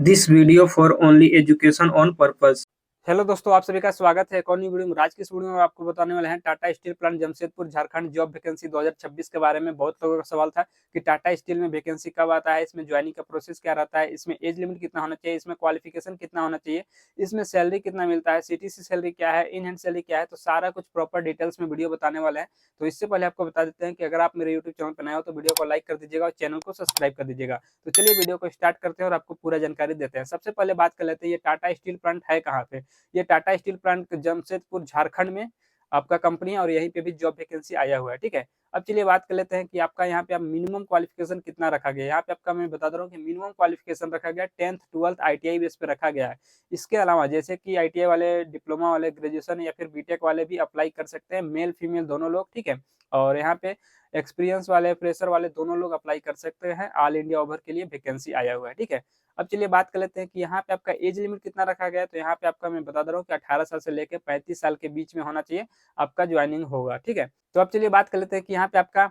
This video for only education on purpose। Hello दोस्तों, आप सभी का स्वागत है एक और नई वीडियो में। आज की इस वीडियो में आपको बताने वाले हैं Tata steel plant Jamshedpur Jharkhand job vacancy 2026 के बारे में। बहुत लोगों का सवाल था कि टाटा स्टील में वैकेंसी कब आता है, इसमें ज्वाइनिंग का प्रोसेस क्या रहता है, इसमें एज लिमिट कितना होना चाहिए, इसमें क्वालिफिकेशन कितना होना चाहिए, इसमें सैलरी कितना मिलता है, सीटीसी सैलरी क्या है, इन हैंड सैलरी क्या है। तो सारा कुछ प्रॉपर डिटेल्स में वीडियो बताने वाला है। तो इससे पहले आपको बता देते हैं कि अगर आप मेरे यूट्यूब चैनल पर नए हो तो वीडियो को लाइक कर दीजिएगा और चैनल को सब्सक्राइब कर दीजिएगा। तो चलिए वीडियो को स्टार्ट करते हैं और आपको पूरा जानकारी देते हैं। सबसे पहले बात कर लेते हैं ये टाटा स्टील प्लांट है कहाँ पे। ये टाटा स्टील प्लांट जमशेदपुर झारखंड में आपका कंपनी है और यहीं पे भी जॉब वैकेंसी आया हुआ है। ठीक है, अब चलिए बात कर लेते हैं कि आपका यहाँ पे आप मिनिमम क्वालिफिकेशन कितना रखा गया है। यहाँ पे आपका मैं बता दे रहा हूँ कि मिनिमम क्वालिफिकेशन रखा गया 10th 12th आईटीआई बेस पे रखा गया है। इसके अलावा जैसे कि आईटीआई वाले, डिप्लोमा वाले, ग्रेजुएशन या फिर बीटेक वाले भी अप्लाई कर सकते हैं, मेल फीमेल दोनों लोग। ठीक है, और यहाँ पे एक्सपीरियंस वाले, फ्रेशर वाले दोनों लोग अप्लाई कर सकते हैं। ऑल इंडिया ओवर के लिए वैकेंसी आया हुआ है। ठीक है, अब चलिए बात कर लेते हैं कि यहाँ पे आपका एज लिमिट कितना रखा गया है। तो यहाँ पे आपका मैं बता दे रहा हूँ कि 18 साल से लेकर 35 साल के बीच में होना चाहिए आपका ज्वाइनिंग होगा। ठीक है, तो अब चलिए बात कर लेते हैं कि यहाँ पे आपका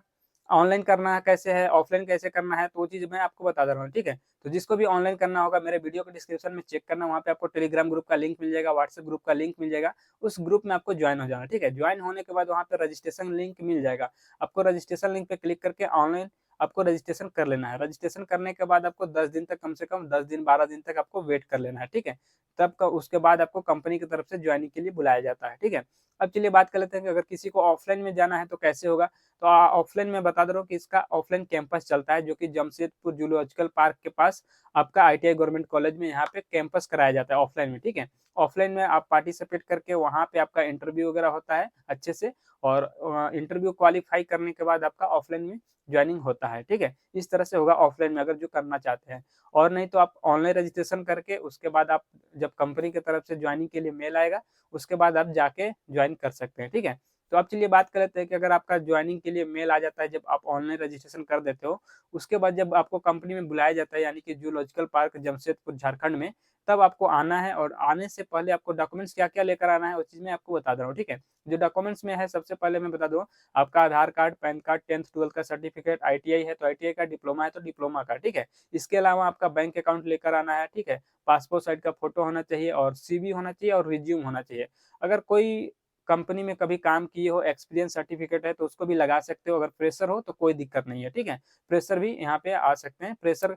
ऑनलाइन करना है कैसे है, ऑफलाइन कैसे करना है। तो वो चीज़ मैं आपको बता दे रहा हूँ। ठीक है, तो जिसको भी ऑनलाइन करना होगा मेरे वीडियो के डिस्क्रिप्शन में चेक करना, वहाँ पे आपको टेलीग्राम ग्रुप का लिंक मिल जाएगा, व्हाट्सएप ग्रुप का लिंक मिल जाएगा। उस ग्रुप में आपको ज्वाइन हो जाना। ठीक है, ज्वाइन होने के बाद वहाँ पे रजिस्ट्रेशन लिंक मिल जाएगा। आपको रजिस्ट्रेशन लिंक पे क्लिक करके ऑनलाइन आपको रजिस्ट्रेशन कर लेना है। रजिस्ट्रेशन करने के बाद आपको 10 दिन तक, कम से कम 10 दिन 12 दिन तक आपको वेट कर लेना है। ठीक है, तब का उसके बाद आपको कंपनी की तरफ से ज्वाइनिंग के लिए बुलाया जाता है। ठीक है, अब चलिए बात कर लेते हैं कि अगर किसी को ऑफलाइन में जाना है तो कैसे होगा। तो ऑफलाइन में बता दे रहा हूँ कि इसका ऑफलाइन कैंपस चलता है, जो कि जमशेदपुर जूलॉजिकल पार्क के पास आपका आईटीआई गवर्नमेंट कॉलेज में यहाँ पे कैंपस कराया जाता है ऑफलाइन में। ठीक है, ऑफलाइन में आप पार्टिसिपेट करके वहाँ पे आपका इंटरव्यू वगैरह होता है अच्छे से, और इंटरव्यू क्वालिफाई करने के बाद आपका ऑफलाइन में ज्वाइनिंग होता है। ठीक है, इस तरह से होगा ऑफलाइन में अगर जो करना चाहते हैं। और नहीं तो आप ऑनलाइन रजिस्ट्रेशन करके उसके बाद आप जब कंपनी की तरफ से ज्वाइनिंग के लिए मेल आएगा उसके बाद आप जाके ज्वाइन कर सकते हैं। ठीक है, तो अब चलिए बात कर लेते हैं कि अगर आपका ज्वाइनिंग के लिए मेल आ जाता है जब आप ऑनलाइन रजिस्ट्रेशन कर देते हो, उसके बाद जब आपको कंपनी में बुलाया जाता है यानी कि जूलॉजिकल पार्क जमशेदपुर झारखंड में, तब आपको आना है। और आने से पहले आपको डॉक्यूमेंट्स क्या-क्या लेकर आना है वो चीज़ मैं आपको बता दे रहा हूँ। ठीक है, जो डॉक्यूमेंट्स में है सबसे पहले मैं बता दूँ, आपका आधार card, pan card, 10th 12th का सर्टिफिकेट, आईटीआई है तो आईटीआई का, डिप्लोमा है तो डिप्लोमा का। ठीक है, इसके अलावा आपका बैंक अकाउंट लेकर आना है। ठीक है, पासपोर्ट साइज का फोटो होना चाहिए और सीवी होना चाहिए और रिज्यूम होना चाहिए। अगर कोई कंपनी में कभी काम किए हो, एक्सपीरियंस सर्टिफिकेट है तो उसको भी लगा सकते हो। अगर फ्रेशर हो तो कोई दिक्कत नहीं है। ठीक है, फ्रेशर भी यहाँ पे आ सकते हैं, फ्रेशर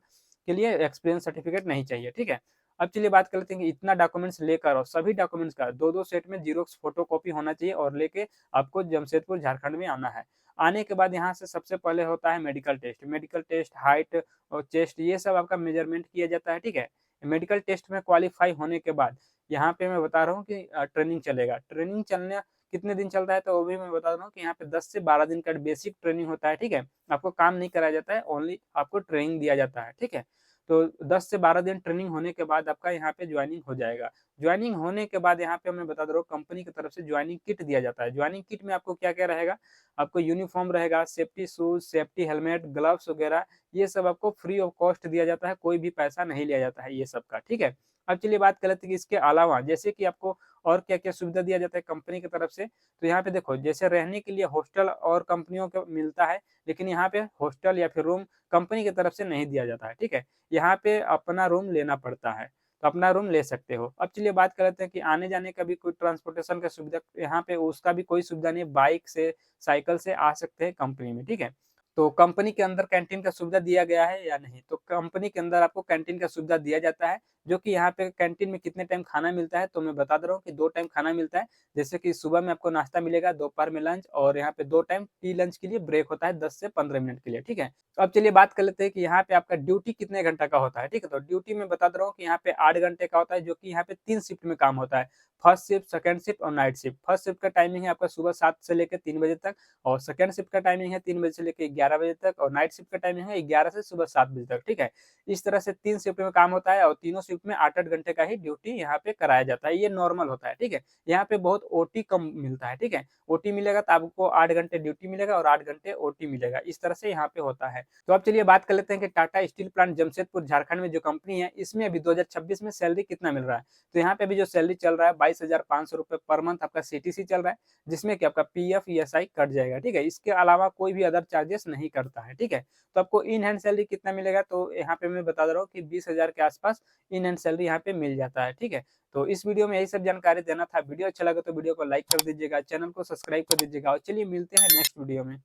के लिए एक्सपीरियंस सर्टिफिकेट नहीं चाहिए। ठीक है, अब चलिए बात कर लेते हैं कि इतना डॉक्यूमेंट्स लेकर, और सभी डॉक्यूमेंट्स का 2-2 सेट में जीरोक्स फोटोकॉपी होना चाहिए और लेके आपको जमशेदपुर झारखंड में आना है। आने के बाद यहाँ से सबसे पहले होता है medical test. Medical test, height और चेस्ट, ये सब आपका मेजरमेंट किया जाता है। ठीक है, मेडिकल टेस्ट में क्वालीफाई होने के बाद यहाँ पे मैं बता रहा हूँ कि ट्रेनिंग चलेगा। ट्रेनिंग चलने कितने दिन चलता है तो वो भी मैं बता रहा हूँ कि यहाँ पे 10 से 12 दिन का बेसिक ट्रेनिंग होता है। ठीक है, आपको काम नहीं कराया जाता है, ओनली आपको ट्रेनिंग दिया जाता है। ठीक है, तो 10 से 12 दिन ट्रेनिंग होने के बाद आपका यहाँ पे ज्वाइनिंग हो जाएगा। ज्वाइनिंग होने के बाद यहाँ पे मैं बता दे रहा हूँ कंपनी की तरफ से ज्वाइनिंग किट दिया जाता है। ज्वाइनिंग किट में आपको क्या-क्या रहेगा, आपको यूनिफॉर्म रहेगा, safety shoes, safety helmet, gloves वगैरह, ये सब आपको फ्री ऑफ कॉस्ट दिया जाता है, कोई भी पैसा नहीं लिया जाता है ये सब का। ठीक है, अब चलिए बात कर लेते हैं कि इसके अलावा जैसे कि आपको और क्या-क्या सुविधा दिया जाता है कंपनी की तरफ से। तो यहाँ पे देखो, जैसे रहने के लिए हॉस्टल और कंपनियों को मिलता है, लेकिन यहाँ पे हॉस्टल या फिर रूम कंपनी की तरफ से नहीं दिया जाता है। ठीक है, यहाँ पे अपना रूम लेना पड़ता है, तो अपना रूम ले सकते हो। अब चलिए बात कर लेते हैं कि आने-जाने का भी कोई ट्रांसपोर्टेशन का सुविधा यहाँ पे उसका भी कोई सुविधा नहीं है, बाइक से, साइकिल से आ सकते हैं कंपनी में। ठीक है, तो कंपनी के अंदर कैंटीन का सुविधा दिया गया है या नहीं, तो कंपनी के अंदर आपको कैंटीन का सुविधा दिया जाता है। जो कि यहाँ पे कैंटीन में कितने टाइम खाना मिलता है तो मैं बता दे रहा हूँ कि 2 टाइम खाना मिलता है। जैसे कि सुबह में आपको नाश्ता मिलेगा, दोपहर में लंच, और यहाँ पे 2 टाइम टी लंच के लिए ब्रेक होता है 10 से 15 मिनट के लिए। ठीक है, तो अब चलिए बात कर लेते हैं कि यहाँ पे आपका ड्यूटी कितने घंटा का होता है। ठीक है, तो ड्यूटी में बता दे रहा हूँ कि यहाँ पे 8 घंटे का होता है, जो कि यहाँ पे 3 शिफ्ट में काम होता है। फर्स्ट शिफ्ट, सेकंड शिफ्ट और नाइट शिफ्ट। फर्स्ट शिफ्ट का टाइमिंग है आपका सुबह 7 से लेकर 3 बजे तक, और सेकंड शिफ्ट का टाइमिंग है 3 बजे से लेके 11 बजे तक, और नाइट शिफ्ट का टाइमिंग है 11 से सुबह 7 बजे तक। ठीक है, इस तरह से 3 शिफ्ट में काम होता है और तीनों शिफ्ट में 8-8 घंटे का ही ड्यूटी यहाँ पे कराया जाता है। ये नॉर्मल होता है। ठीक है, यहाँ पे बहुत ओटी कम मिलता है। ठीक है, ओटी मिलेगा तो आपको 8 घंटे ड्यूटी मिलेगा और 8 घंटे ओटी मिलेगा, इस तरह से यहाँ पे होता है। तो अब चलिए बात कर लेते हैं कि टाटा स्टील प्लांट जमशेदपुर झारखंड में जो कंपनी है, इसमें अभी 2026 में सैलरी कितना मिल रहा है। तो यहाँ पे अभी जो सैलरी चल रहा है 22,500 रुपए पर मंथ आपका सीटीसी चल रहा है, जिसमें कि आपका पीएफ, ईएसआई कट जाएगा। ठीक है, इसके अलावा कोई भी अदर चार्जेस नहीं करता है। ठीक है, तो आपको इन हैंड सैलरी कितना मिलेगा, तो यहाँ पे मैं बता दे रहा हूँ कि 20,000 के आसपास इन परमानेंट सैलरी यहाँ पे मिल जाता है। ठीक है, तो इस वीडियो में यही सब जानकारी देना था। वीडियो अच्छा लगा तो वीडियो को लाइक कर दीजिएगा, चैनल को सब्सक्राइब कर दीजिएगा और चलिए मिलते हैं नेक्स्ट वीडियो में।